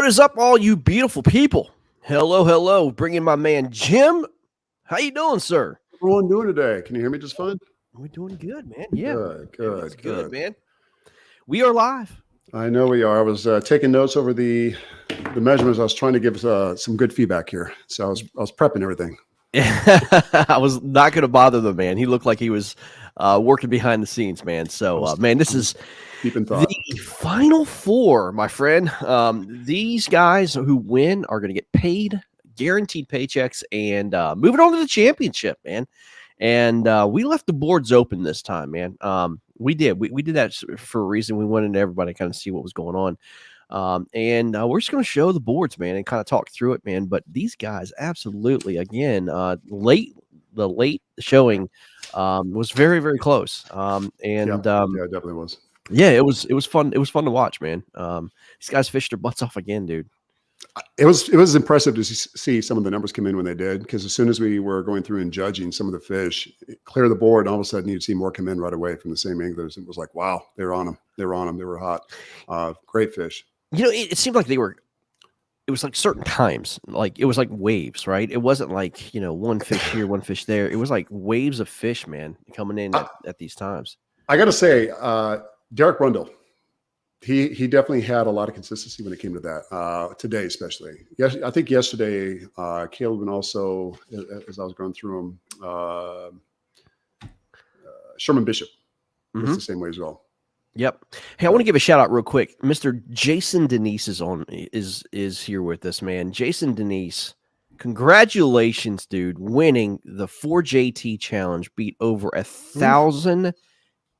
What is up, all you beautiful people? Hello, hello. Bringing my man Jim. How you doing, sir? Everyone doing today? Can you hear me just fine? We're doing good, man. Yeah, Good, man. We are live. I know we are. I was taking notes over the measurements. I was trying to give some good feedback here, so I was prepping everything. I was not going to bother the man. He looked like he was working behind the scenes, man. So, man, this is deep in thought. The Final Four, my friend. These guys who win are going to get paid, guaranteed paychecks, and moving on to the championship, man. And we left the boards open this time, man. We did. We did that for a reason. We wanted everybody to kind of see what was going on. And we're just going to show the boards, man, and kind of talk through it, man. But these guys, absolutely, again, the late showing was very, very close. Yeah, it definitely was. Yeah, it was fun. It was fun to watch, man. These guys fished their butts off again, dude. It was impressive to see some of the numbers come in when they did, because as soon as we were going through and judging some of the fish, clear the board, and all of a sudden you'd see more come in right away from the same anglers. It was like, wow, they were on them. They were hot. Great fish. You know, it seemed like it was like certain times, like it was like waves, right? It wasn't like, one fish here, one fish there. It was like waves of fish, man, coming in at these times. I got to say, Derek Brundle, he definitely had a lot of consistency when it came to that, today especially. Yes, I think yesterday, Caleb, and also, as I was going through them, Sherman Bishop was the same way as well. Yep. Hey, I want to give a shout out real quick. Mr. Jason Denise is here with us, man. Jason Denise, congratulations, dude, winning the 4JT challenge, beat over 1,000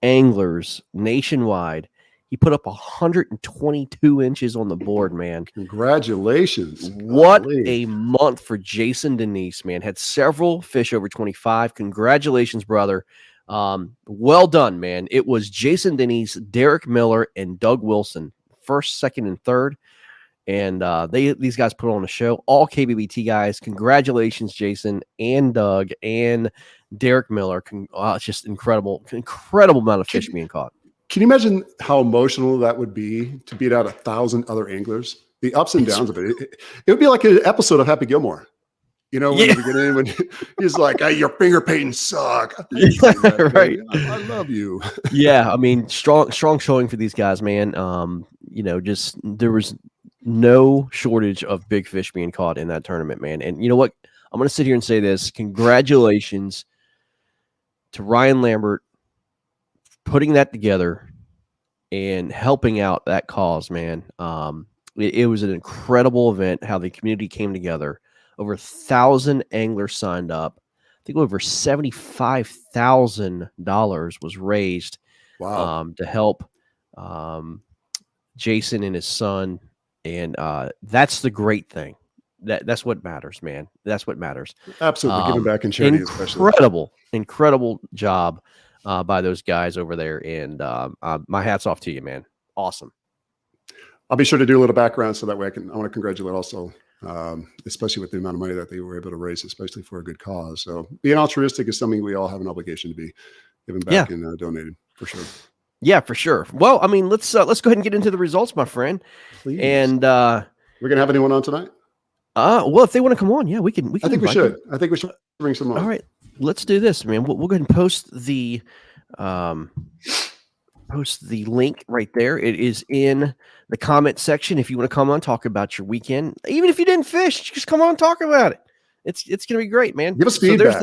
anglers nationwide. He put up 122 inches on the board, man. Congratulations. What a month for Jason Denise, man. Had several fish over 25. Congratulations, brother. Well done, man. It was Jason Denise, Derek Miller, and Doug Wilson, first, second, and third. And these guys put on a show. All KBBT guys. Congratulations, Jason and Doug and Derek Miller. It's just incredible amount of fish being caught. Can you imagine how emotional that would be to beat out 1,000 other anglers? The ups and downs of it. It would be like an episode of Happy Gilmore. When the beginning, when he's like, "Hey, your finger paintings suck." Right. I love you. Yeah, I mean, strong showing for these guys, man. Just there was no shortage of big fish being caught in that tournament, man. And you know what? I'm going to sit here and say this. Congratulations to Ryan Lambert putting that together and helping out that cause, man. It was an incredible event, how the community came together. Over 1,000 anglers signed up. I think over $75,000 was raised to help Jason and his son. And that's the great thing. That's what matters, man. That's what matters. Absolutely. Giving back in charity, Incredible job by those guys over there. And my hat's off to you, man. Awesome. I'll be sure to do a little background so that way I want to congratulate also, especially with the amount of money that they were able to raise, especially for a good cause. So being altruistic is something we all have an obligation to be giving back and donating, for sure. Yeah, for sure. Well, I mean, let's go ahead and get into the results, my friend. Please. And we're gonna have anyone on tonight? Well, if they want to come on, yeah, we can. I think we should bring some on. All right, let's do this, man. We'll go ahead and post the link right there. It is in the comment section. If you want to come on, talk about your weekend, even if you didn't fish, just come on, talk about it. It's gonna be great, man. Give us feedback.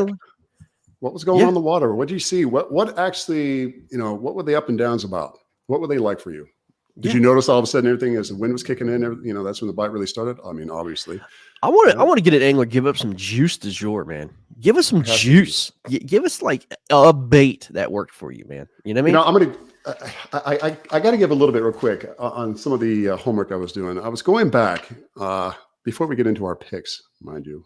What was going on in the water? What did you see? What actually, what were the up and downs about? What were they like for you? Did you notice all of a sudden everything as the wind was kicking in? That's when the bite really started. I mean, obviously. I want to get an angler give up some juice du jour, man. Give us some juice. Give us like a bait that worked for you, man. You know what I mean? I got to give a little bit real quick on some of the homework I was doing. I was going back before we get into our picks, mind you.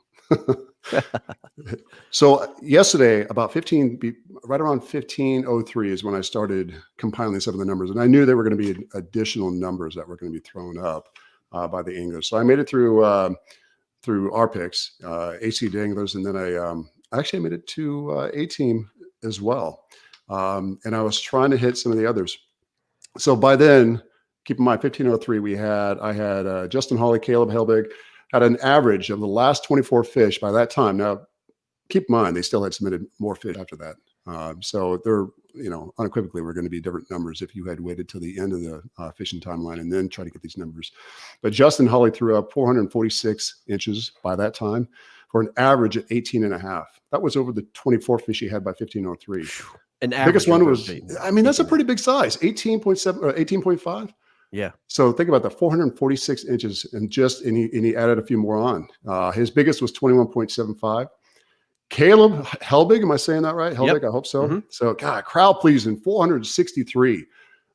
So yesterday, right around 15:03 is when I started compiling some of the numbers, and I knew there were going to be additional numbers that were going to be thrown up by the anglers. So I made it through our picks, AC Danglers, and then I made it to A Team as well, and I was trying to hit some of the others. So by then, keep in mind 1503. I had Justin Hawley, Caleb Helbig had an average of the last 24 fish by that time. Now, keep in mind they still had submitted more fish after that. So they're, unequivocally, we're going to be different numbers if you had waited till the end of the fishing timeline and then try to get these numbers. But Justin Hawley threw up 446 inches by that time for an average of 18 and a half. That was over the 24 fish he had by 1503. An biggest one was, average that's a pretty big size, 18.7 or 18.5. Yeah. So think about that, 446 inches, and he added a few more on. His biggest was 21.75. Caleb Helbig, am I saying that right? Helbig, yep. I hope so. Mm-hmm. So, God, crowd pleasing, 463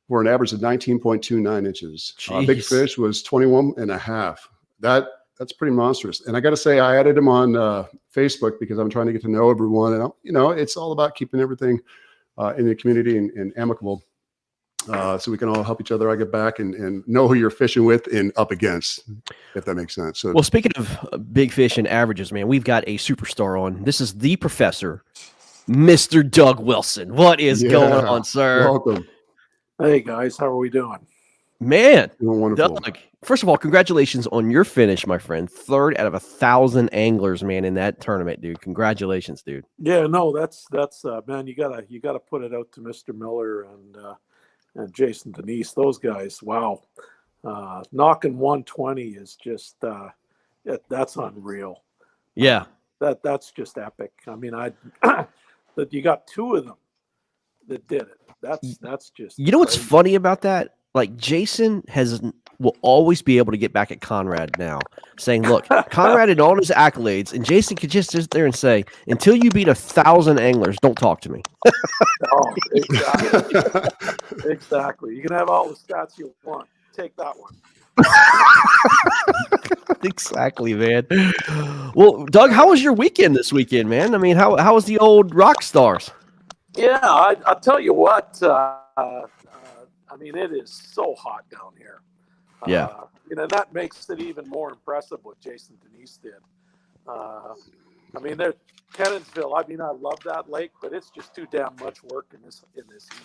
for an average of 19.29 inches. Big fish was 21 and a half. That's pretty monstrous. And I got to say, I added him on Facebook because I'm trying to get to know everyone. And, it's all about keeping everything in the community and amicable. So we can all help each other. I get back and know who you're fishing with and up against, if that makes sense. So, well, speaking of big fish and averages, man, we've got a superstar on. This is the professor, Mr. Doug Wilson. What is going on, sir? Welcome. Hey, guys. How are we doing? Man, doing wonderful. Doug, first of all, congratulations on your finish, my friend. 3rd out of 1,000 anglers, man, in that tournament, dude. Congratulations, dude. Yeah, no, that's man, you gotta put it out to Mr. Miller and Jason Denise, those guys. Wow. Knocking 120 is just that's unreal. Yeah. That's just epic. I mean, that you got 2 of them that did it. That's just what's funny about that? Like, Jason will always be able to get back at Conrad now, saying, look, Conrad had all his accolades, and Jason could just sit there and say, until you beat 1,000 anglers, don't talk to me. Oh, exactly. Exactly. You can have all the stats you want. Take that one. Exactly, man. Well, Doug, how was your weekend this weekend, man? I mean, how was the old rock stars? Yeah, I'll tell you what. I mean, it is so hot down here. Yeah. That makes it even more impressive what Jason Denise did. I mean, Cannonsville, I mean, I love that lake, but it's just too damn much work in this heat.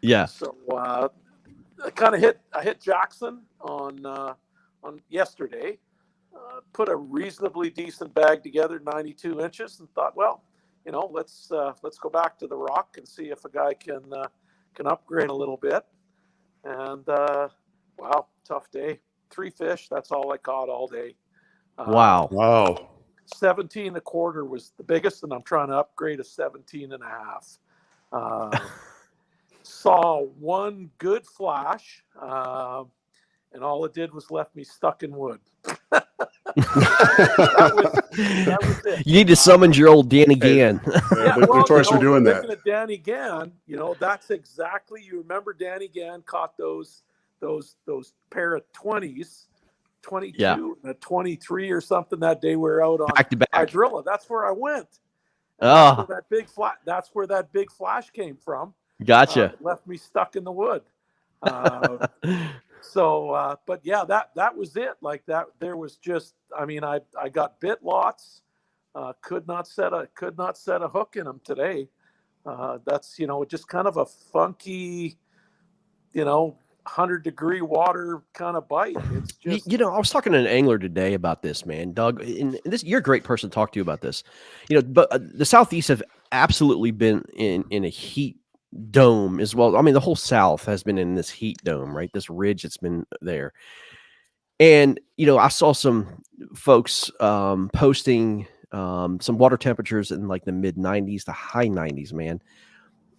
Yeah. So I hit Jackson on yesterday, put a reasonably decent bag together, 92 inches, and thought, well, let's go back to the rock and see if a guy can upgrade a little bit. And wow, tough day. 3 fish, that's all I caught all day. Wow. 17 a quarter was the biggest, and I'm trying to upgrade a 17 and a half. Saw 1 good flash, and all it did was left me stuck in wood. that was it. You need to summon your old Danny Gann. Good choice for doing that. Looking at Danny Gann, that's exactly. You remember Danny Gann caught those pair of 20s, 22 and a 23 or something that day. We were out on back to back. Hydrilla. That's where I went. Oh, that's where that big flash came from. Gotcha. Left me stuck in the wood. So, but yeah, that was it. Like that, there was just, I mean, I got bit lots. Could not set a hook in them today. That's, just kind of a funky, 100-degree water kind of bite. It's just, I was talking to an angler today about this, man, Doug, and you're a great person to talk to about this, but the Southeast have absolutely been in a heat dome as well. I mean, the whole South has been in this heat dome, right? This ridge that's been there. And, I saw some folks posting some water temperatures in like the mid 90s to high 90s, man.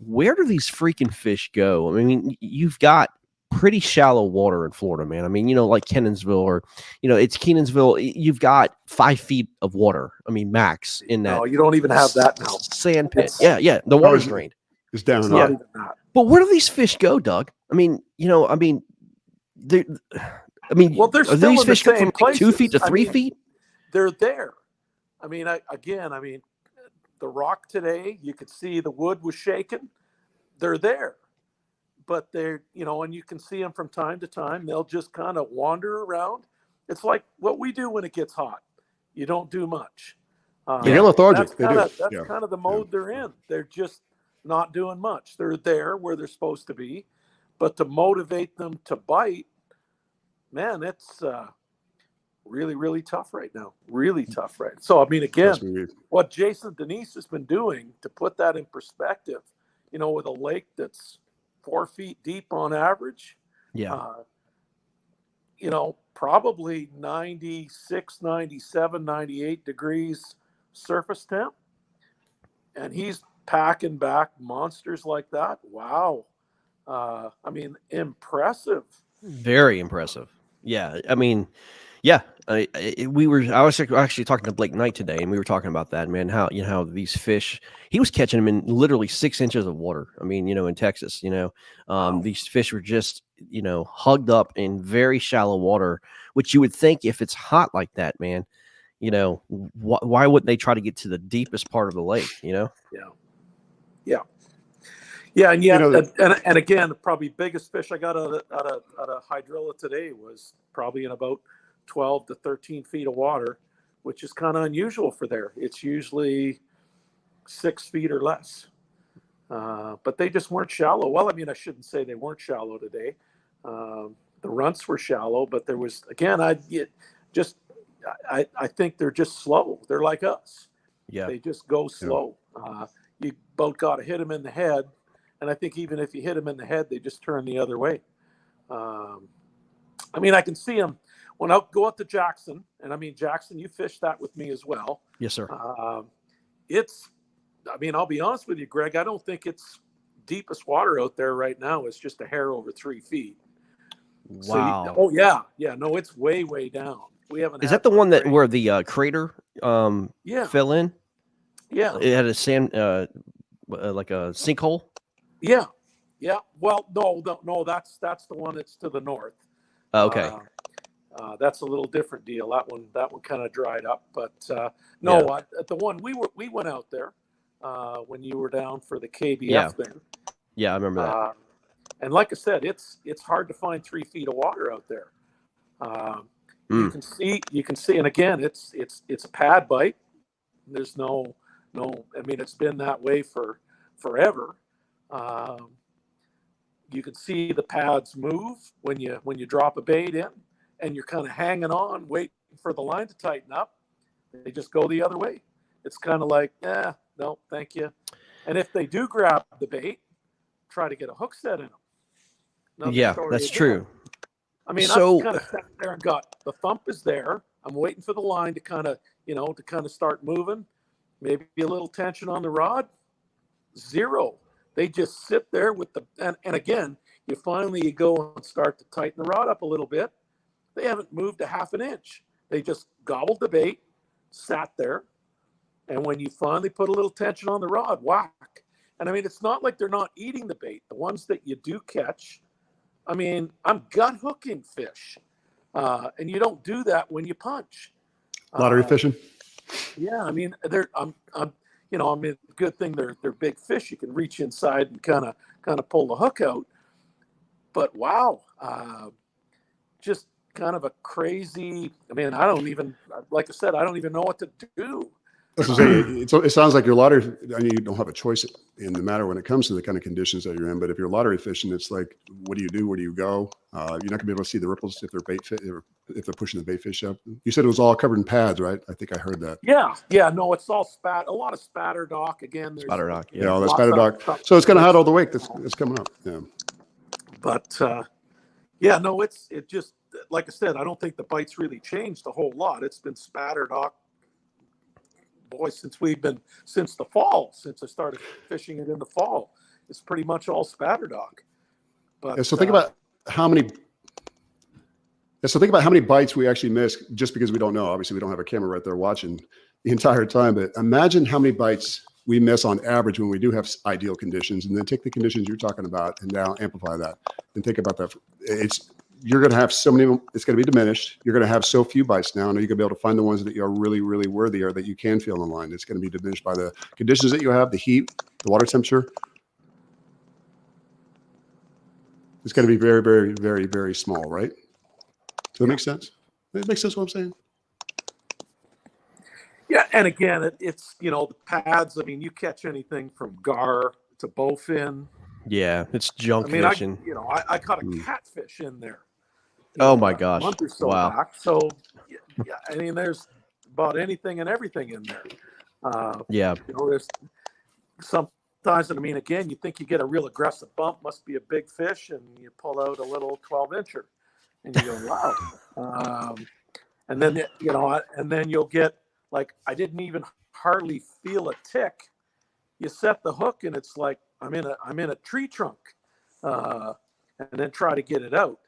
Where do these freaking fish go? I mean, you've got pretty shallow water in Florida, man. I mean, like Kenansville or, it's Kenansville. You've got 5 feet of water. I mean, max in that. No, you don't even have that now. Sand pit. Yeah. The water's drained. It's down. Not even that. But where do these fish go, Doug? I mean, well, they're still these in fish the go same from like 2 feet to 3 places. feet? They're there. I mean, the rock today, you could see the wood was shaking. They're there. But they're, and you can see them from time to time. They'll just kind of wander around. It's like what we do when it gets hot. You don't do much. They're lethargic. That's kind of the mode they're in. They're just not doing much. They're there where they're supposed to be. but to motivate them to bite, man, it's really, really tough right now. Really tough, right? So, I mean, again, Trust me. what Jason Denise has been doing to put that in perspective, with a lake that's 4 feet deep on average, Yeah. probably 96, 97, 98 degrees surface temp. And he's packing back monsters like that. Wow. I mean, impressive. Very impressive. Yeah. I mean, yeah. I was actually talking to Blake Knight today, and we were talking about that, man. How, how these fish, he was catching them in literally 6 inches of water. I mean, in Texas, Wow. these fish were just, hugged up in very shallow water, which you would think if it's hot like that, man, why wouldn't they try to get to the deepest part of the lake, Yeah. Yeah. Yeah. And yet, and again, probably biggest fish I got out of hydrilla today was probably in about 12 to 13 feet of water, which is kind of unusual for there. It's usually 6 feet or less. But they just weren't shallow. Well, I mean, I shouldn't say they weren't shallow today. The runts were shallow, but there was, again, I think they're just slow. They're like us. Yeah. They just go slow. You both got to hit them in the head. And I think even if you hit them in the head, they just turn the other way. I mean, I can see them when I go out to Jackson. And I mean, Jackson, you fished that with me as well. Yes, sir. I'll be honest with you, Greg, I don't think it's deepest water out there right now. It's just a hair over 3 feet. Wow. So no, it's way, way down. We haven't. Is that the one that where the crater fell in? Yeah. It had a sand like a sinkhole. Yeah. Yeah. Well, no, that's the one that's to the north. Okay. That's a little different deal. That one kind of dried up, but the one we went out there when you were down for the KBF thing. Yeah, I remember that. And like I said, it's hard to find 3 feet of water out there. You can see, and again, it's a pad bite. There's no. I mean, it's been that way for forever. You can see the pads move when you drop a bait in, and you're kind of hanging on, waiting for the line to tighten up. They just go the other way. It's kind of like, no, thank you. And if they do grab the bait, try to get a hook set in them. Yeah, that's true. I mean, I kind of sat there and got the thump is there. I'm waiting for the line to kind of start moving. Maybe a little tension on the rod. Zero. They just sit there with and again, you go and start to tighten the rod up a little bit. They haven't moved a half an inch. They just gobbled the bait, sat there. And when you finally put a little tension on the rod, whack. And I mean, it's not like they're not eating the bait. The ones that you do catch, I mean, I'm gut hooking fish. And you don't do that when you punch. Lottery fishing. Yeah, I mean, good thing they're big fish. You can reach inside and kind of pull the hook out. But wow, just kind of a crazy. I mean, like I said, I don't even know what to do. It sounds like your lottery. I mean, you don't have a choice in the matter when it comes to the kind of conditions that you're in. But if you're lottery fishing, it's like, what do you do? Where do you go? You're not gonna be able to see the ripples if they're if they're pushing the bait fish up. You said it was all covered in pads, right? I think I heard that. Yeah. No, it's all a lot of spatter dock. Again, spatter dock. Yeah, all that spatter dock. So it's gonna hide all the weight that's coming up. Yeah. But no, it just like I said, I don't think the bites really changed a whole lot. It's been spatter dock. Boy, since the fall, since I started fishing it in the fall, it's pretty much all spatter dock. But so think about how many bites we actually miss just because we don't know. Obviously, we don't have a camera right there watching the entire time. But imagine how many bites we miss on average when we do have ideal conditions, and then take the conditions you're talking about and now amplify that and think about that. You're going to have so many, it's going to be diminished. You're going to have so few bites now. And you're going to be able to find the ones that are really, really worthy or that you can feel on the line. It's going to be diminished by the conditions that you have, the heat, the water temperature. It's going to be very, very, very, very small, right? Does that make sense? It makes sense what I'm saying? Yeah. And again, it's, the pads. I mean, you catch anything from gar to bowfin, Yeah, it's junk I mean, fishing. I caught a Mm. catfish in there. Oh my A gosh. month or so Wow. back. So, yeah, I mean, there's about anything and everything in there. Yeah. There's sometimes, and I mean, again, you think you get a real aggressive bump, must be a big fish, and you pull out a little 12-incher, and you go, wow. And then, and then you'll get, like, I didn't even hardly feel a tick. You set the hook, and it's like I'm in a tree trunk, and then try to get it out.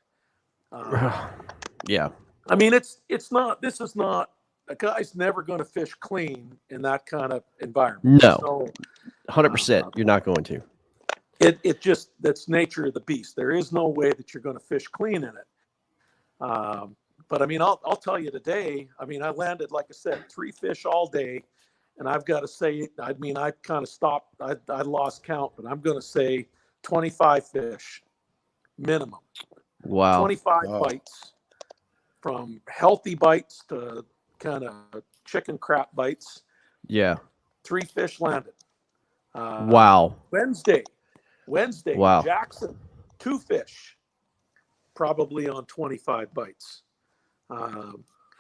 Yeah. I mean, this is not, a guy's never going to fish clean in that kind of environment. No. So 100%. You're not going to. it just, that's nature of the beast. There is no way that you're going to fish clean in it. But I mean, I'll tell you today, I mean, I landed, like I said, 3 fish all day. And I've got to say, I mean, I kind of stopped. I lost count, but I'm going to say 25 fish minimum. Wow. 25 Wow. bites, from healthy bites to kind of chicken crap bites. Yeah. 3 fish landed. Wow. Wednesday, Wow. Jackson, 2 fish, probably on 25 bites.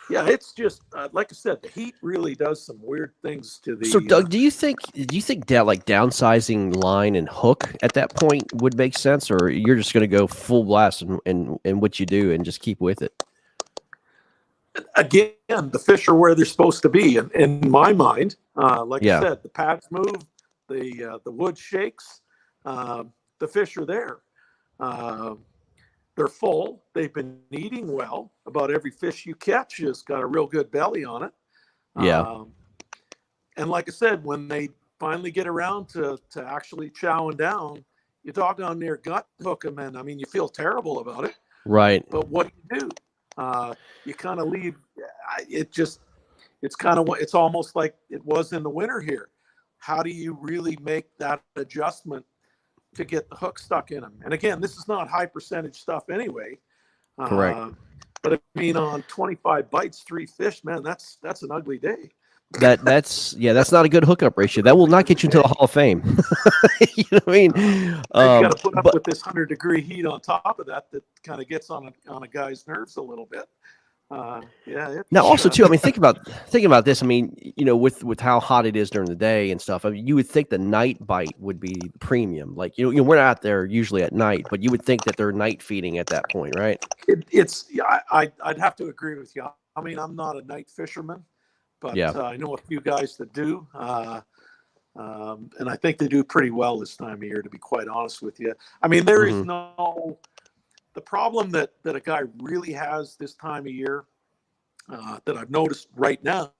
Yeah, it's just like I said, the heat really does some weird things to the. So, Doug, do you think that like downsizing line and hook at that point would make sense, or you're just going to go full blast in what you do and just keep with it? Again, the fish are where they're supposed to be, and in my mind, like Yeah. I said, the pads move, the wood shakes, the fish are there. They're full. They've been eating well. About every fish you catch has got a real good belly on it. Yeah. And like I said, when they finally get around to actually chowing down, you doggone near gut hook them, and I mean, you feel terrible about it. Right. But what do? You kind of leave. It's almost like it was in the winter here. How do you really make that adjustment to get the hook stuck in them? And again, this is not high percentage stuff anyway. Correct. But I mean, on 25 bites, 3 fish, man, that's an ugly day. That's not a good hookup ratio. That will not get you into the Hall of Fame. You know what I mean? You got to put up but- with this 100-degree heat on top of that kind of gets on a guy's nerves a little bit. Now, also too, I mean, think about this. I mean, with how hot it is during the day and stuff. I mean, you would think the night bite would be premium. Like, we're not out there usually at night, but you would think that they're night feeding at that point, right? I'd have to agree with you. I mean, I'm not a night fisherman, but Yeah. I know a few guys that do, and I think they do pretty well this time of year, to be quite honest with you. I mean, there is the problem that a guy really has this time of year, that I've noticed right now,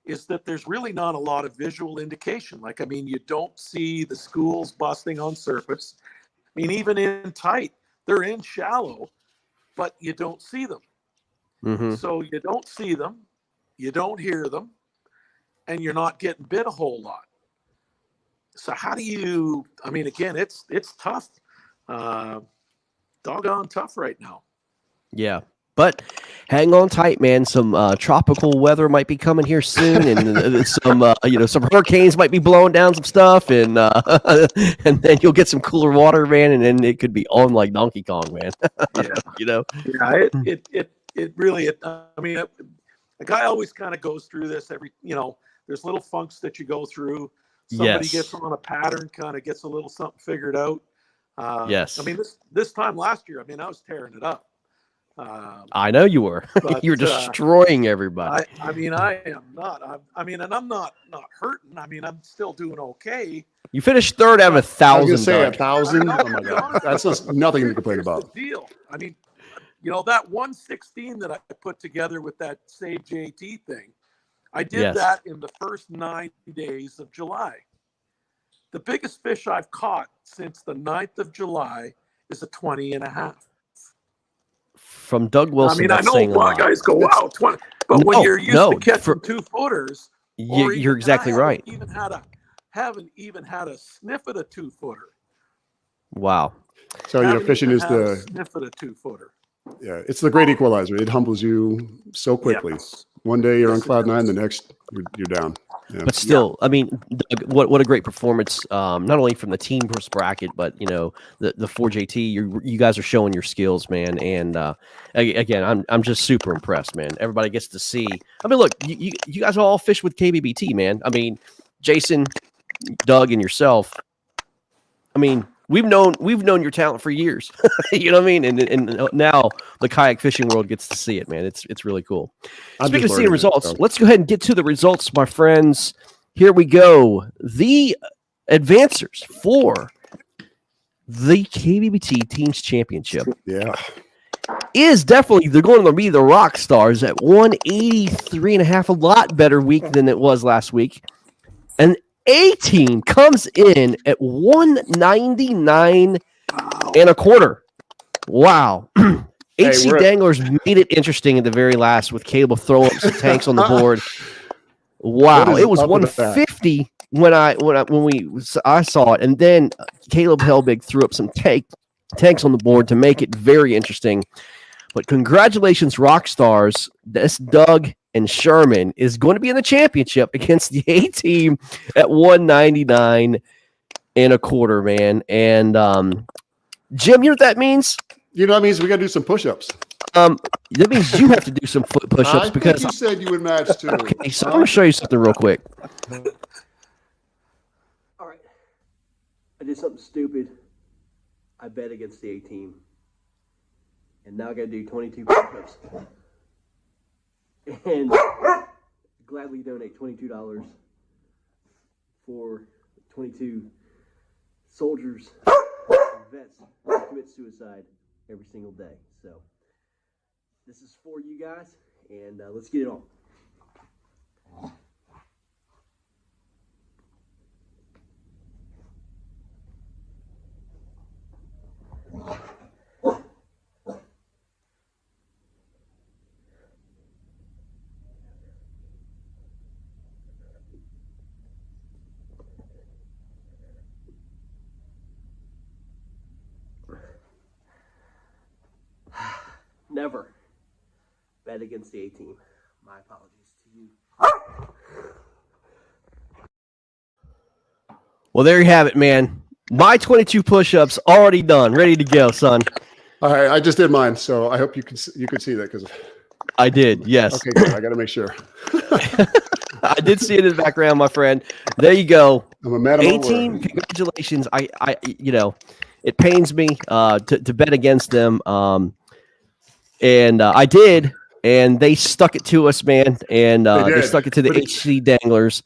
is that there's really not a lot of visual indication. Like, I mean, you don't see the schools busting on surface. I mean, even in tight, they're in shallow, but you don't see them. Mm-hmm. So you don't see them, you don't hear them, and you're not getting bit a whole lot. So how do you, I mean, again, it's tough. Doggone tough right now. Yeah. But hang on tight, man. Some tropical weather might be coming here soon, and some hurricanes might be blowing down some stuff, and and then you'll get some cooler water, man, and then it could be on like Donkey Kong, man. Yeah. It really. I mean, a guy always kind of goes through this every. There's little funks that you go through. Somebody gets on a pattern, kind of gets a little something figured out. Yes. I mean, this time last year, I mean, I was tearing it up. I know you were. But, you were destroying everybody. I mean, I am not. And I'm not hurting. I mean, I'm still doing okay. You finished third out of 1,000. I was gonna say Doug. 1,000. Oh my god, that's just nothing to complain Here's about. the deal. I mean, that 116 that I put together with that Save JT thing, I did that in the first 9 days of July. The biggest fish I've caught since the 9th of July is a 20.5. From Doug Wilson. I mean, I know a lot of guys go, wow, 20. But when you're used to catching 2-footers, you're exactly right. Haven't even had a sniff at a 2-footer. Wow. So fishing is the sniff at a 2-footer. Yeah, it's the great equalizer. It humbles you so quickly. One day you're on Yes, it cloud nine, does. the next you're down. Yeah. But still, I mean, Doug, what a great performance! Not only from the team versus bracket, but the 4JT. You guys are showing your skills, man. And again, I'm just super impressed, man. Everybody gets to see. I mean, look, you guys all fish with KBBT, man. I mean, Jason, Doug, and yourself. I mean, we've known your talent for years. You know what I mean? And now the kayak fishing world gets to see it, man. It's really cool. I'm Speaking just of seeing learning it, results, so. let's go ahead and get to the results, my friends. Here we go. The advancers for the KBBT Teams Championship Yeah. is definitely they're going to be the Rock Stars at 183.5, a lot better week than it was last week. And A team comes in at 199.25. Wow. HC Danglers made it interesting at the very last with Caleb throwing up some tanks on the board. Wow, it was 150 when I saw it, and then Caleb Helbig threw up some tanks on the board to make it very interesting. But congratulations, Rock Stars! This Doug and Sherman is going to be in the championship against the A team at 199.25, man. And Jim, you know what that means? You know, that means we got to do some push-ups. That means you have to do some foot push-ups because you said you would match too. Okay, so I'm going to show you something real quick. All right, I did something stupid. I bet against the A team, and now I got to do 22 push-ups, and gladly donate $22 for 22 soldiers and vets who commit suicide every single day. So this is for you guys, and let's get it on. Never bet against the A team. My apologies to you. Well, there you have it, man. My 22 push-ups already done, ready to go, son. All right, I just did mine, so I hope you could see that because. I did, yes. Okay, good. I got to make sure. I did see it in the background, my friend. There you go. I'm a man of my word. A-team, congratulations. I it pains me to bet against them. And I did, and they stuck it to us, man. And they stuck it to the HC Danglers,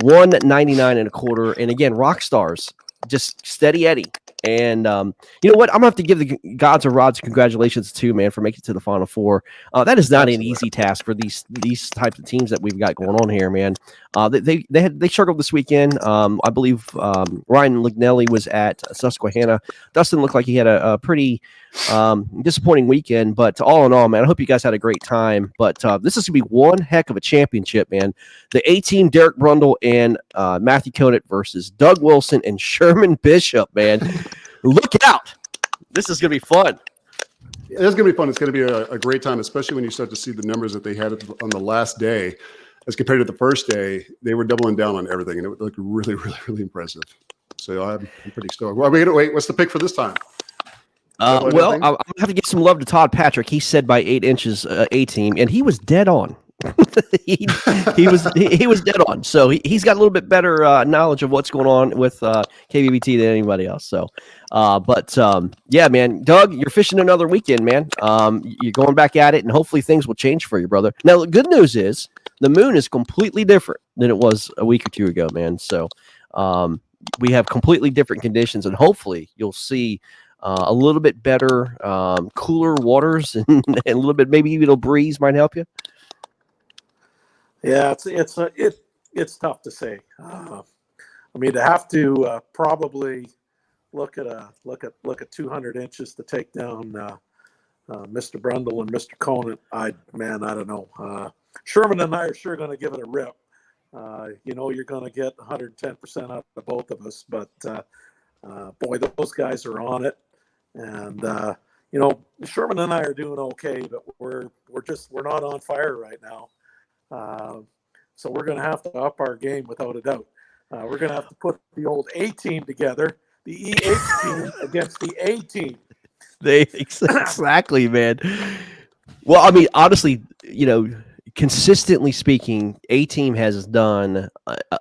199.25. And again, Rock Stars, just steady Eddie. And you know what? I'm gonna have to give the Gods of Rods congratulations too, man, for making it to the Final Four. That is not an easy task for these types of teams that we've got going on here, man. They struggled this weekend. I believe Ryan Lignelli was at Susquehanna. Dustin looked like he had a pretty disappointing weekend, but all in all, man, I hope you guys had a great time. But this is gonna be one heck of a championship, man. The A team, Derek Brundle and Matthew Conant versus Doug Wilson and Sherman Bishop, man. Look out. This is going to be fun. It's going to be fun. It's going to be a great time, especially when you start to see the numbers that they had on the last day as compared to the first day. They were doubling down on everything, and it looked really, really, really impressive. So I'm pretty stoked. Well, wait, what's the pick for this time? Well, I'm going to have to give some love to Todd Patrick. He said by 8 inches A team, and he was dead on. he was dead on. So he's got a little bit better knowledge of what's going on with KBBT than anybody else. So, yeah, man, Doug, you're fishing another weekend, man. You're going back at it, and hopefully things will change for you, brother. Now, the good news is the moon is completely different than it was a week or two ago, man. So, we have completely different conditions, and hopefully you'll see a little bit better, cooler waters, and a little bit maybe even a breeze might help you. Yeah, it's tough to say. I mean, to have to probably look at 200 inches to take down Mr. Brundle and Mr. Conant. I don't know. Sherman and I are sure going to give it a rip. You're going to get 110% out of both of us, but boy, those guys are on it. And Sherman and I are doing okay, but we're not on fire right now. So we're going to have to up our game without a doubt. We're going to have to put the old A team together, the EH team against the A team. Exactly, man. Well, I mean, honestly, consistently speaking, A team has done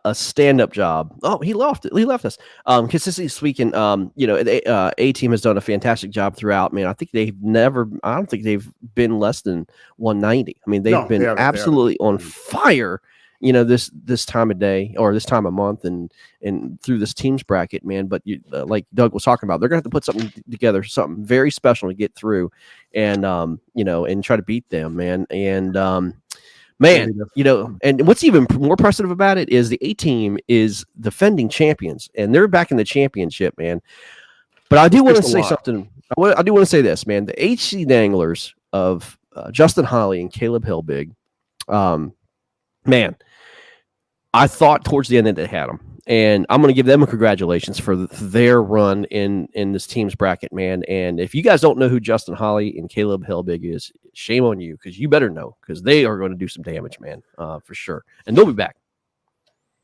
a stand-up job. Oh, he left us. Consistently speaking, A team has done a fantastic job throughout. Man, I don't think they've been less than 190. I mean, they've been absolutely on fire. This time of day or this time of month and through this teams bracket, man. But like Doug was talking about, they're gonna have to put something together, something very special to get through, and and try to beat them, man. And and what's even more impressive about it is the A team is defending champions, and they're back in the championship, man. But I do want to say something. I do want to say this, man. The HC Danglers of Justin Holly and Caleb Hillbig, man. I thought towards the end that they had them, and I'm going to give them a congratulations for their run in this team's bracket, man. And if you guys don't know who Justin Holly and Caleb Hellbig is, shame on you, because you better know, because they are going to do some damage, man, for sure. And they'll be back.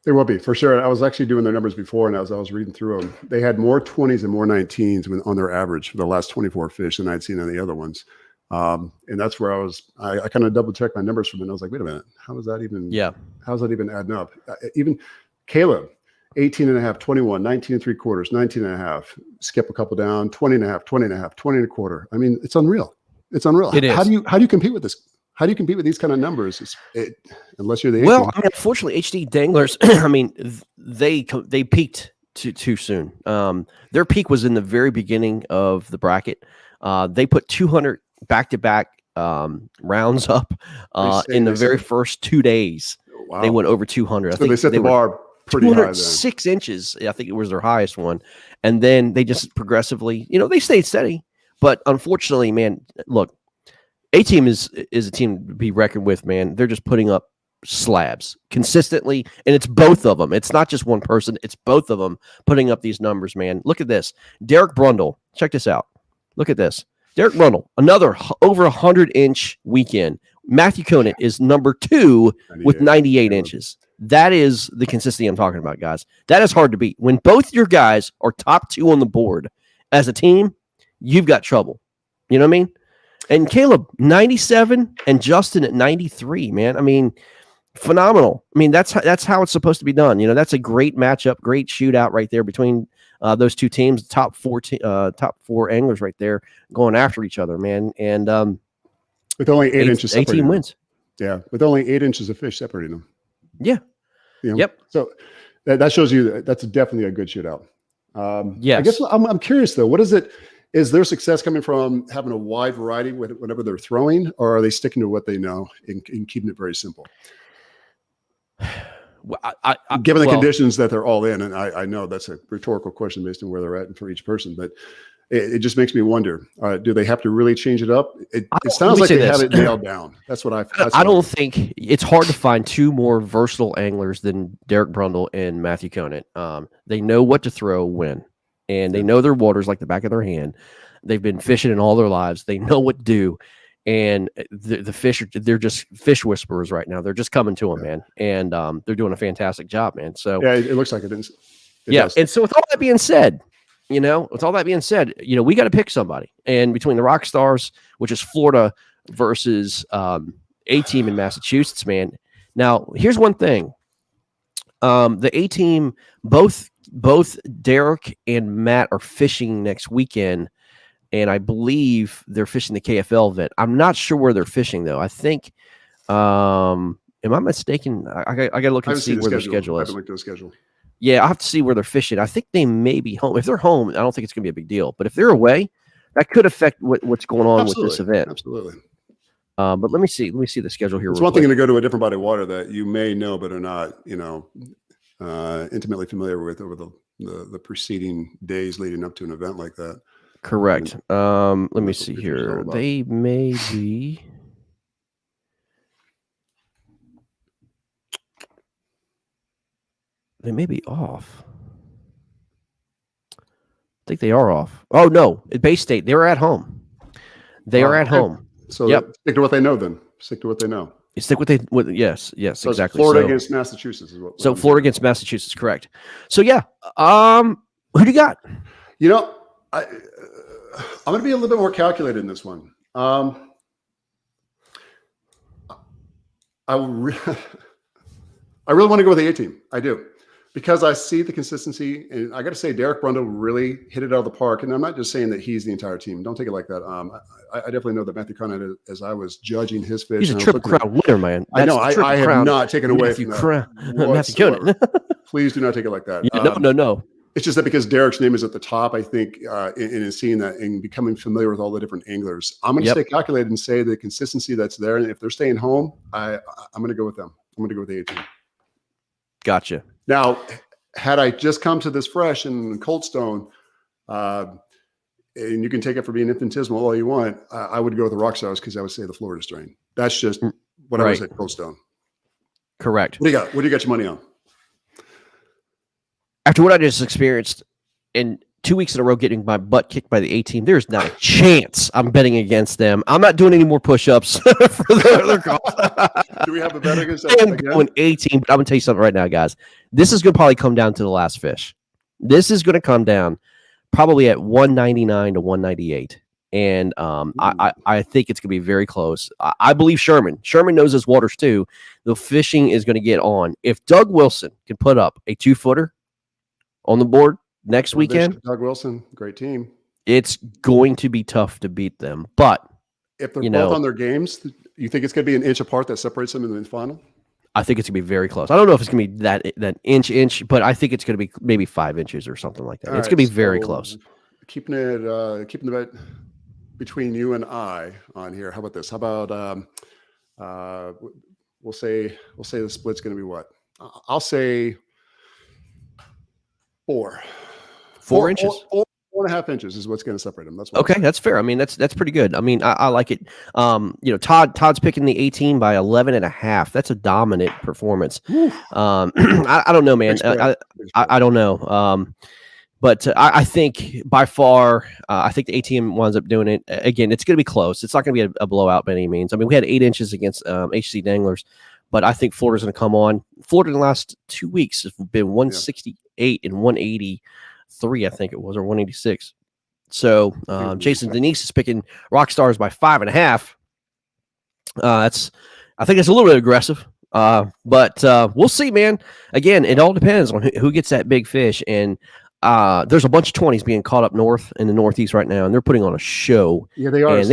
They will be, for sure. I was actually doing their numbers before, and as I was reading through them, they had more 20s and more 19s on their average for the last 24 fish than I'd seen on the other ones. And that's where I kind of double checked my numbers from it. And I was like, wait a minute, how's that even adding up? Even Caleb, 18 and a half, 21, 19 and 3/4, 19 and a half, skip a couple down, 20 and a half, 20 and a half, 20 and a quarter. I mean, it's unreal. It's unreal. It is. How do you compete with this? How do you compete with these kind of numbers? Unless you're the well, I mean, unfortunately, HD Danglers. I mean, they peaked too soon. Their peak was in the very beginning of the bracket. They put 200 back-to-back rounds up in the very first 2 days. Wow. They went over 200. I think they set the bar pretty high. 206 inches. I think it was their highest one, and then they just progressively, they stayed steady. But unfortunately, man, look. A team is a team to be reckoned with, man. They're just putting up slabs consistently, and it's both of them. It's not just one person; it's both of them putting up these numbers, man. Look at this, Derek Brundle. Check this out. Look at this, Derek Brundle, another over 100-inch weekend. Matthew Conant is number 2 with 98 inches. That is the consistency I'm talking about, guys. That is hard to beat. When both your guys are top 2 on the board as a team, you've got trouble. You know what I mean? And Caleb, 97, and Justin at 93, man. I mean, phenomenal. I mean, that's how it's supposed to be done. That's a great matchup, great shootout right there between those two teams, top four anglers right there going after each other, man. And with only 8 inches separating 18 wins. Yeah, with only 8 inches of fish separating them. Yeah. Yep. So that shows you that's definitely a good shootout. Yeah. I guess I'm curious, though. What is it? Is their success coming from having a wide variety whenever they're throwing, or are they sticking to what they know and keeping it very simple? Well, given the conditions that they're all in, and I know that's a rhetorical question based on where they're at and for each person, but it just makes me wonder: do they have to really change it up? It sounds like they have it nailed down. That's what I don't think it's hard to find 2 more versatile anglers than Derek Brundle and Matthew Conant. They know what to throw when. And they know their waters like the back of their hand. They've been fishing in all their lives. They know what to do. And the fish, they're just fish whisperers right now. They're just coming to them, man. And they're doing a fantastic job, man. So yeah, it looks like it is. Does. And so with all that being said, we got to pick somebody. And between the Rock Stars, which is Florida, versus A team in Massachusetts, man. Now, here's one thing. The A team, both Derek and Matt are fishing next weekend, and I believe they're fishing the KFL event. I'm not sure where they're fishing though. I think, am I mistaken? I got to look and see where their schedule is. I haven't looked at the schedule. Yeah, I'll have to see where they're fishing. I think they may be home. If they're home, I don't think it's going to be a big deal. But if they're away, that could affect what's going on with this event. Absolutely. But let me see the schedule here. It's one thing to go to a different body of water that you may know but are not, intimately familiar with over the preceding days leading up to an event like that. Correct. Let me see here. They may be. They may be off. I think they are off. Oh no, at Bay State, they're at home. They are at home. So stick to what they know then. Stick to what they know. You stick with yes, So it's exactly. Florida So, against Massachusetts is what so I'm Florida hearing. against Massachusetts, correct. So yeah, who do you got? You know, I'm going to be a little bit more calculated in this one. I really want to go with the A team. I do, because I see the consistency, and I got to say, Derek Brundle really hit it out of the park. And I'm not just saying that he's the entire team. Don't take it like that. I definitely know that Matthew Conrad, as I was judging his fish, He's a and I was Triple looking at- Crown winner, man. I know. That's the I Triple have Crown not taken away Matthew from that Crown. Matthew whatsoever. Conan. Please do not take it like that. Yeah, no. It's just that because Derek's name is at the top, I think, in seeing that and becoming familiar with all the different anglers, I'm going to stay calculated and say the consistency that's there. And if they're staying home, I'm going to go with them. I'm going to go with the A team. Gotcha. Now, had I just come to this fresh in Cold Stone, and you can take it for being infinitesimal all you want, I would go with the Rockstars because I would say the Florida strain. That's just what I would say Cold Stone. Correct. What do you got? What do you got your money on? After what I just experienced in 2 weeks in a row getting my butt kicked by the A team, there's not a chance I'm betting against them. I'm not doing any more push-ups for the other calls. Do we have a bet against I that am again? going A team, but I'm going to tell you something right now, guys. This is going to probably come down to the last fish. This is going to come down probably at 199 to 198. And I think it's going to be very close. I believe Sherman knows his waters too. The fishing is going to get on. If Doug Wilson can put up a 2-footer on the board next weekend, Doug Wilson, great team. it's going to be tough to beat them. But if they're both on their games, you think it's going to be an inch apart that separates them in the final? I think it's going to be very close. I don't know if it's going to be that inch, but I think it's going to be maybe 5 inches or something like that. It's going to be very close. Keeping the bet between you and I on here. How about this? How about we'll say the split's going to be what? I'll say 4 inches. 4.5 inches is what's going to separate them. That's what Okay. That's fair. I mean, that's pretty good. I mean, I like it. Todd's picking the 18 by 11.5. That's a dominant performance. I don't know, man. I don't know. But I think by far, I think the ATM winds up doing it. Again, it's going to be close. It's not going to be a blowout by any means. I mean, we had 8 inches against HC Danglers, but I think Florida's going to come on. Florida in the last 2 weeks has been 168 and 183, I think it was, or 186. So Jason Denise is picking Rockstars by 5.5. I think it's a little bit aggressive. But we'll see, man. Again, it all depends on who gets that big fish. And there's a bunch of 20s being caught up north in the Northeast right now, and they're putting on a show. Yeah, they are. And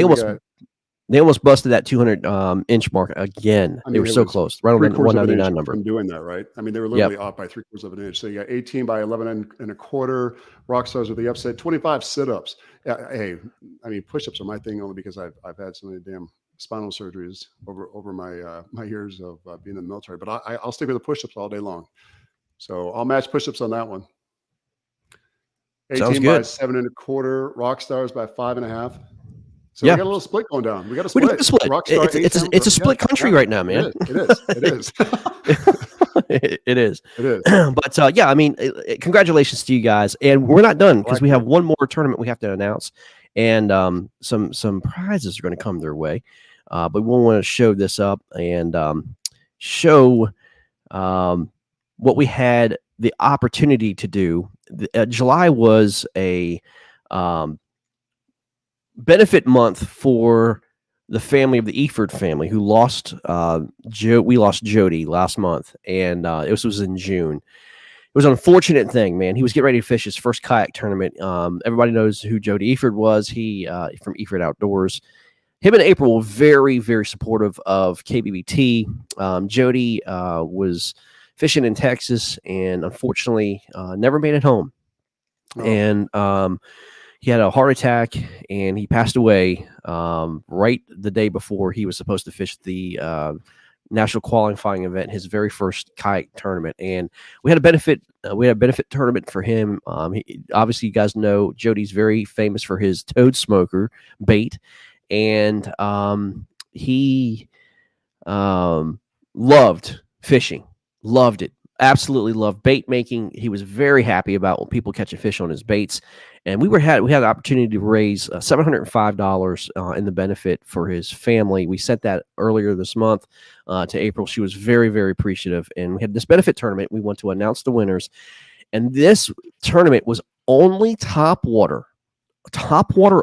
they almost busted that 200 inch mark again. They were so close, right on the 199 number. From doing that, right? I mean, they were literally off by 3/4 of an inch. So you got 18 by 11.25. Rockstars with the upset. 25 sit-ups. Hey, I mean, push-ups are my thing only because I've had so many damn spinal surgeries over my years of being in the military. But I'll stick with the push-ups all day long. So I'll match push-ups on that one. 18 by 7.25. Rockstars by 5.5. So we got a little split going down. We got a split. We got a split. It's a split country right now, man. It is. It is. It is. It is. But I mean, congratulations to you guys. And we're not done because we have one more tournament we have to announce, and some prizes are going to come their way. But we want to show this up and show what we had the opportunity to do. July was a benefit month for the family of the Eford family who lost we lost Jody last month, and it was in June. It was an unfortunate thing, man. He was getting ready to fish his first kayak tournament. Everybody knows who Jody Eford was. He from Eford Outdoors. Him and April were very, very supportive of KBBT. Jody was fishing in Texas and unfortunately never made it home. Oh. And he had a heart attack and he passed away right the day before he was supposed to fish the national qualifying event, his very first kayak tournament. And we had a benefit tournament for him. Obviously, you guys know Jody's very famous for his toad smoker bait, and he loved fishing, loved it. absolutely loved bait making. He was very happy about when people catching fish on his baits. And we had the opportunity to raise $705 in the benefit for his family. We sent that earlier this month to April. She was very, very appreciative. And we had this benefit tournament. We want to announce the winners. And this tournament was only top water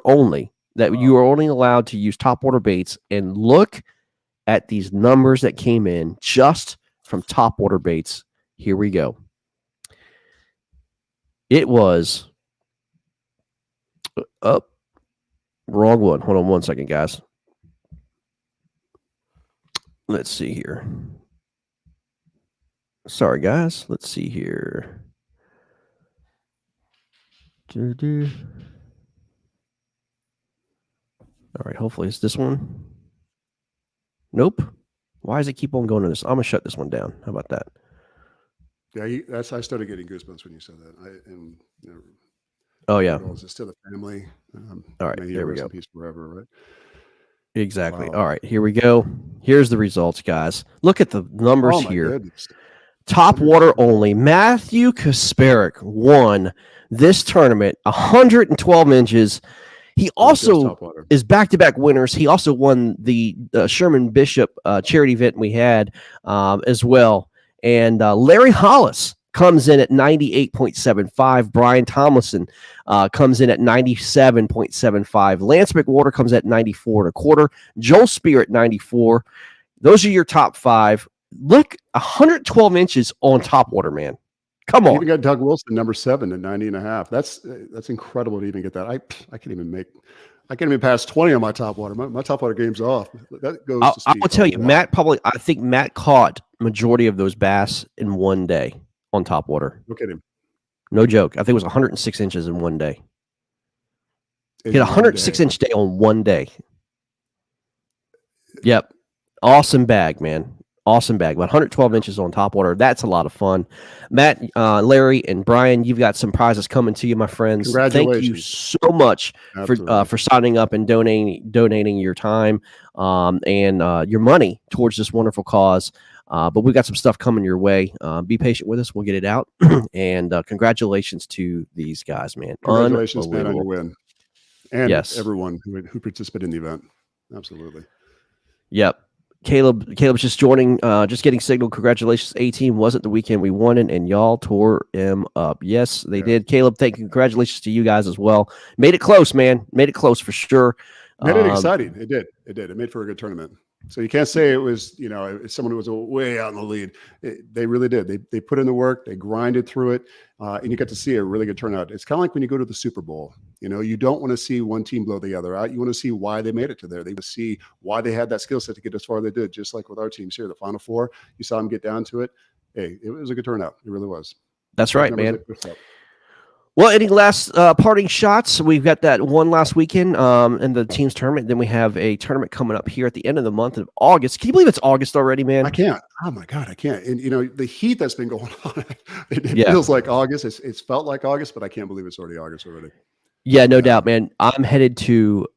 only, that you are only allowed to use top water baits. And look at these numbers that came in just from top water baits. Here we go. It was up. Wrong one. Hold on one second, guys. Let's see here. Sorry, guys. Let's see here. All right. Hopefully it's this one. Nope. Why does it keep on going to this? I'm going to shut this one down. How about that? Yeah, I started getting goosebumps when you said that. Oh, yeah. It's to the family. All right, may he there we rest go. in peace forever, right? Exactly. Wow. All right, here we go. Here's the results, guys. Look at the numbers Oh my here. goodness. Top water only. Matthew Kasparek won this tournament, 112 inches. He Just also top water. is back-to-back winners. He also won the Sherman Bishop charity event we had as well. And Larry Hollis comes in at 98.75. Brian Tomlinson comes in at 97.75. Lance McWhorter comes at 94.25. Joel Spear at 94. Those are your top five. Look, 112 inches on top water, man. Come You on. even got Doug Wilson, number 7 at 90.5. That's incredible to even get that. I can't even pass 20 on my top water. My top water game's off. That goes to I speak will tell a you, lot. I think Matt caught majority of those bass in one day on top water. Look at him. No joke. I think it was 106 inches in one day. In He had a one 106 day. inch day on one day. Yep. Awesome bag, man. Awesome bag. But 112 inches on top water. That's a lot of fun. Matt, Larry, and Brian, you've got some prizes coming to you, my friends. Thank you Congratulations. so much Absolutely. for signing up and donating your time and your money towards this wonderful cause. But we've got some stuff coming your way. Be patient with us. We'll get it out. And congratulations to these guys, man. Congratulations, Matt, on your Unbelievable. win. And Yes. everyone who participated in the event. Absolutely. Yep. Caleb's just joining, just getting signal. Congratulations, A-Team. Wasn't the weekend we won it, and y'all tore him up. Yes, they did. Caleb, thank you. Congratulations to you guys as well. Made it close, man. Made it close for sure. Made it exciting. It did. It made for a good tournament. So you can't say it was, someone who was way out in the lead. They really did. They put in the work. They grinded through it, and you got to see a really good turnout. It's kind of like when you go to the Super Bowl. You don't want to see one team blow the other out. You want to see why they made it to there. They want to see why they had that skill set to get as far as they did. Just like with our teams here, the Final Four. You saw them get down to it. Hey, it was a good turnout. It really was. That's right, Numbers man. they put up. Well, any last parting shots? We've got that one last weekend in the team's tournament. Then we have a tournament coming up here at the end of the month of August. Can you believe it's August already, man? I can't. Oh my God, I can't. And the heat that's been going on, it Yeah. feels like August. It's felt like August, but I can't believe it's already August already. Yeah, no doubt, man. I'm headed to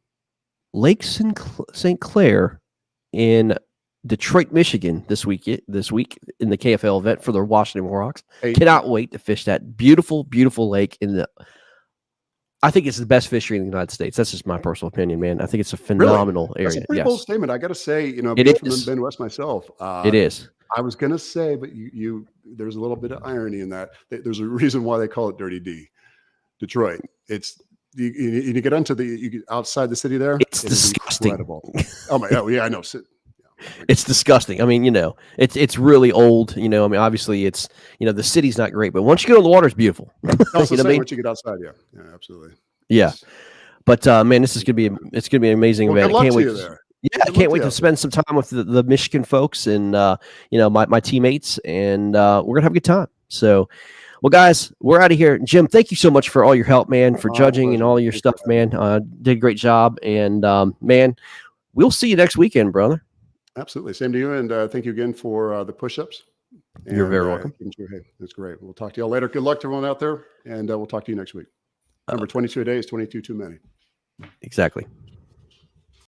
Lake St. Clair in Detroit, Michigan this week in the KFL event for the Washington Warhawks. Hey, Cannot wait to fish that beautiful, beautiful lake I think it's the best fishery in the United States. That's just my personal opinion, man. I think it's a phenomenal that's area. a pretty Yes, bold statement. I got to say, It being from is. the Midwest myself, it is. I was going to say, but there's a little bit of irony in that. There's a reason why they call it Dirty D, Detroit. It's you get onto you get outside the city there. It's it is disgusting. incredible. Oh my God, yeah, I know. It's disgusting. I mean, it's really old. I mean, obviously, it's the city's not great, but once you get on the water, it's beautiful. Also, You know what I mean? once you get outside, yeah, absolutely. Yeah. But man, this is gonna be an amazing Well, event. good I luck can't to wait. you there. Yeah, I Good can't luck wait to to you. spend some time with the Michigan folks and my teammates, and we're gonna have a good time. So, well, guys, we're out of here. Jim, thank you so much for all your help, man, for Oh, judging and pleasure. all your Thanks for stuff, man. Did a great job, and man, we'll see you next weekend, brother. Absolutely. Same to you. And thank you again for the push-ups. You're very And, welcome. Hey, that's great. We'll talk to y'all later. Good luck to everyone out there. And we'll talk to you next week. Number 22 a day is 22 too many. Exactly.